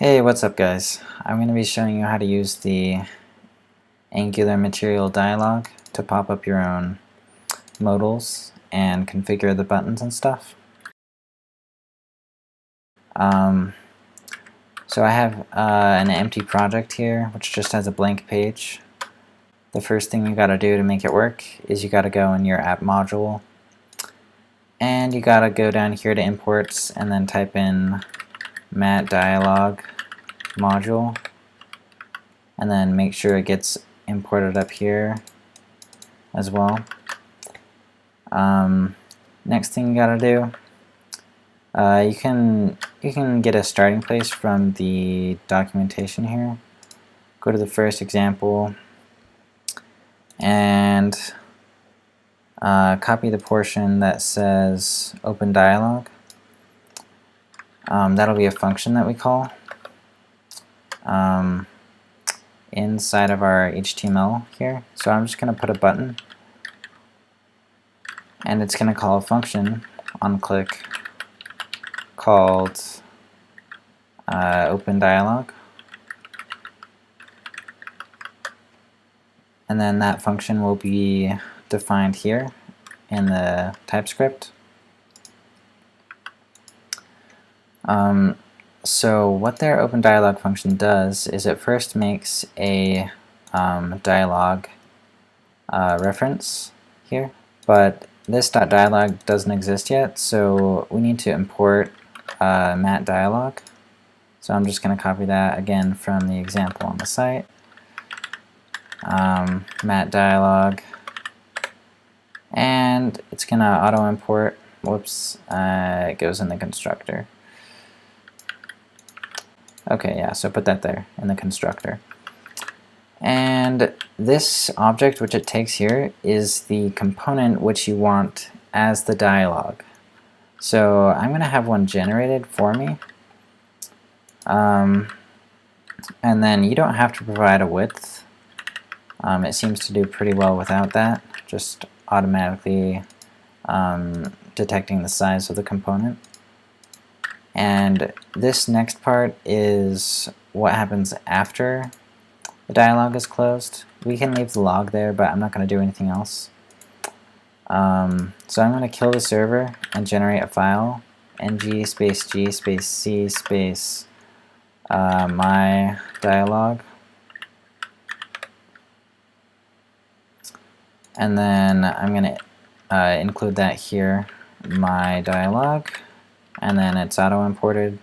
Hey, what's up guys? I'm going to be showing you how to use the Angular Material Dialog to pop up your own modals and configure the buttons and stuff. So I have an empty project here which just has a blank page. The first thing you got to do to make it work is you got to go in your app module and you got to go down here to imports and then type in mat-dialog module and then make sure it gets imported up here as well. Next thing you gotta do, you can get a starting place from the documentation here. Go to the first example and copy the portion that says open dialog. That'll be a function that we call inside of our HTML here. So I'm just going to put a button and it's going to call a function on click called open dialog, and then that function will be defined here in the TypeScript. So what their open dialog function does is it first makes a dialog reference here, but this .dialog doesn't exist yet, so we need to import mat-dialog. So I'm just going to copy that again from the example on the site. Mat-dialog, and it's going to auto import. Whoops, it goes in the constructor. Okay, yeah, so put that there in the constructor. And this object which it takes here is the component which you want as the dialog. So I'm going to have one generated for me. And then you don't have to provide a width. It seems to do pretty well without that, just automatically detecting the size of the component. And this next part is what happens after the dialog is closed. We can leave the log there, but I'm not going to do anything else. So I'm going to kill the server and generate a file, ng space g space c space my dialog, and then I'm going to include that here, my dialog, and then it's auto imported.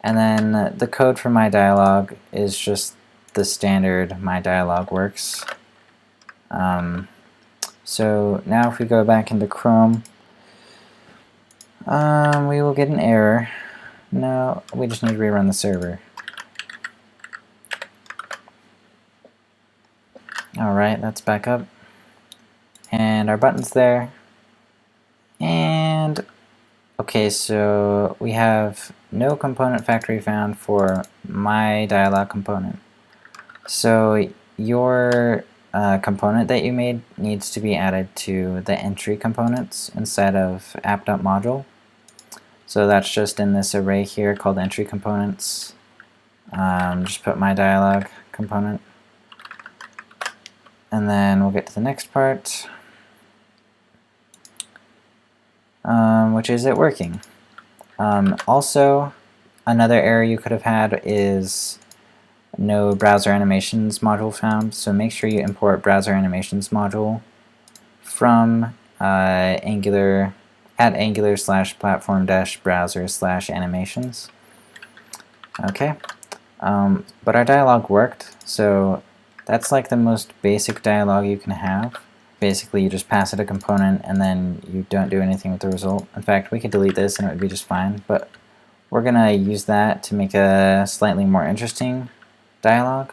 And then the code for my dialog is just the standard my dialog works. So now if we go back into Chrome, we will get an error. No, we just need to rerun the server. Alright, that's back up. And our button's there. And okay, so we have no component factory found for my dialog component. So your component that you made needs to be added to the entry components inside of app.module. So that's just in this array here called entry components. Just put my dialog component. And then we'll get to the next part, which is it working. Also, another error you could have had is no browser animations module found, so make sure you import browser animations module from Angular at angular/platform-browser/animations. Okay, but our dialog worked, so that's like the most basic dialog you can have. Basically, you just pass it a component and then you don't do anything with the result. In fact, we could delete this and it would be just fine, but we're going to use that to make a slightly more interesting dialog.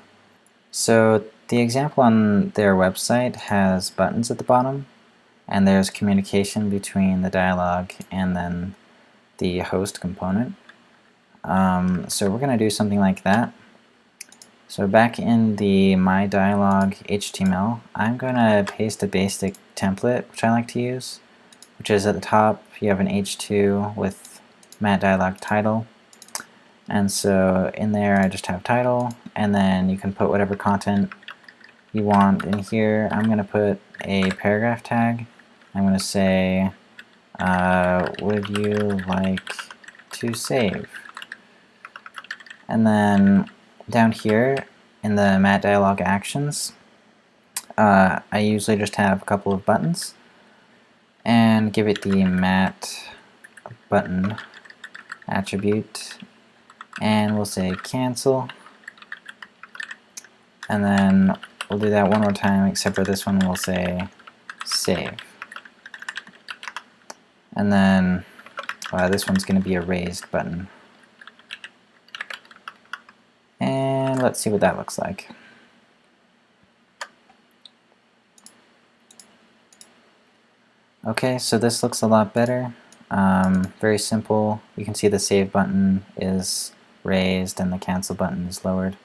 So the example on their website has buttons at the bottom, and there's communication between the dialog and then the host component. So we're going to do something like that. So back in the my dialog HTML, I'm going to paste a basic template which I like to use, which is at the top you have an H2 with mat-dialog title, And so in there I just have title, and then you can put whatever content you want in here. I'm going to put a paragraph tag. I'm going to say, would you like to save? And then down here in the mat-dialog actions, I usually just have a couple of buttons and give it the mat button attribute, and we'll say cancel, and then we'll do that one more time, except for this one we'll say save. And then this one's going to be a raised button. And let's see what that looks like. Okay, so this looks a lot better. Very simple. You can see the save button is raised and the cancel button is lowered.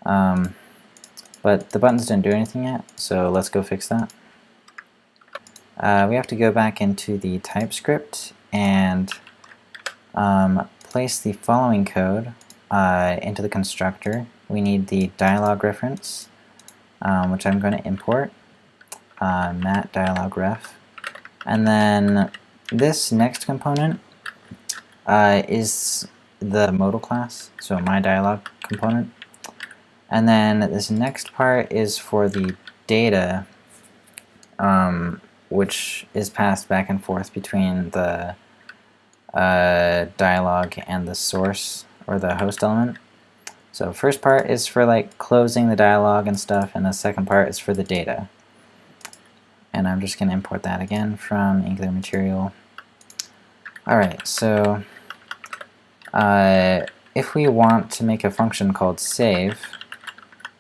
But the buttons didn't do anything yet, so let's go fix that. We have to go back into the TypeScript and place the following code into the constructor. We need the dialog reference, which I'm going to import, mat-dialog ref. And then this next component is the modal class, so my dialog component. And then this next part is for the data, which is passed back and forth between the dialog and the source or the host element. So first part is for like closing the dialog and stuff, and the second part is for the data. And I'm just going to import that again from Angular Material. Alright, so if we want to make a function called save,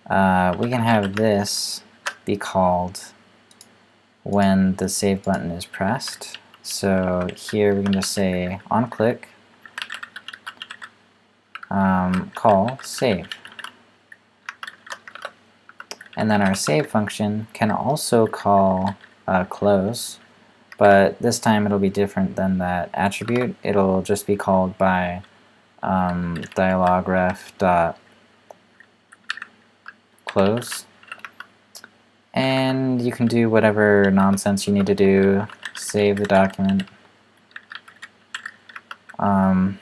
we can have this be called when the save button is pressed. So here we can just say on click, call save. And then our save function can also call close, but this time it'll be different than that attribute. It'll just be called by dialog ref dot close. And you can do whatever nonsense you need to do, save the document. And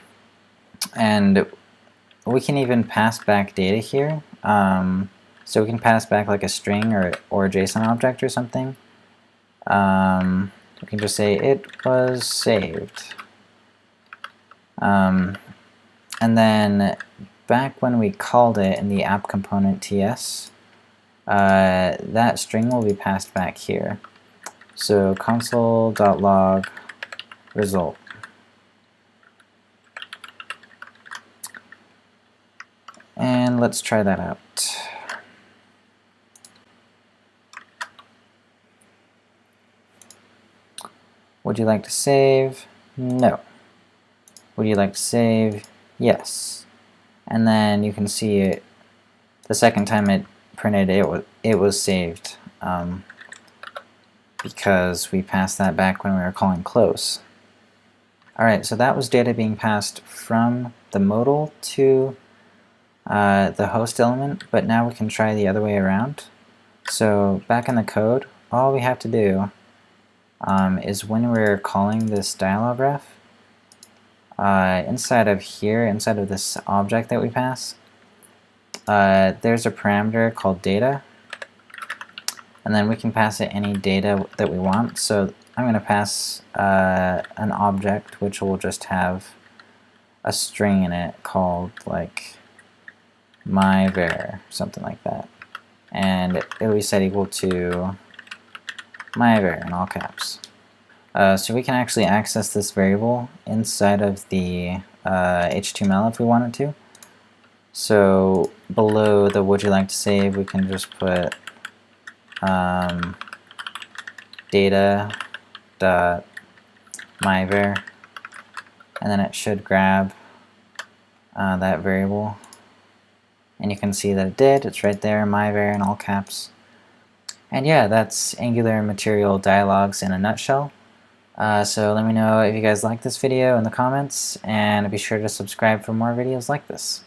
we can even pass back data here. So we can pass back like a string or a JSON object or something. We can just say it was saved. And then back when we called it in the app component TS, that string will be passed back here. So console.log result. And let's try that out. Would you like to save? No. Would you like to save? Yes. And then you can see it the second time it printed, it was saved because we passed that back when we were calling close. Alright, so that was data being passed from the modal to the host element, but now we can try the other way around. So back in the code, all we have to do is when we're calling this dialog ref, inside of here, inside of this object that we pass, there's a parameter called data, and then we can pass it any data that we want. So I'm going to pass an object which will just have a string in it called like myvar, something like that, and it will be set equal to myvar in all caps. So we can actually access this variable inside of the HTML if we wanted to. So below the would you like to save, we can just put data.myvar, and then it should grab that variable. And you can see that it did. It's right there, myvar in all caps. And yeah, that's Angular Material Dialogs in a nutshell. So let me know if you guys like this video in the comments, and be sure to subscribe for more videos like this.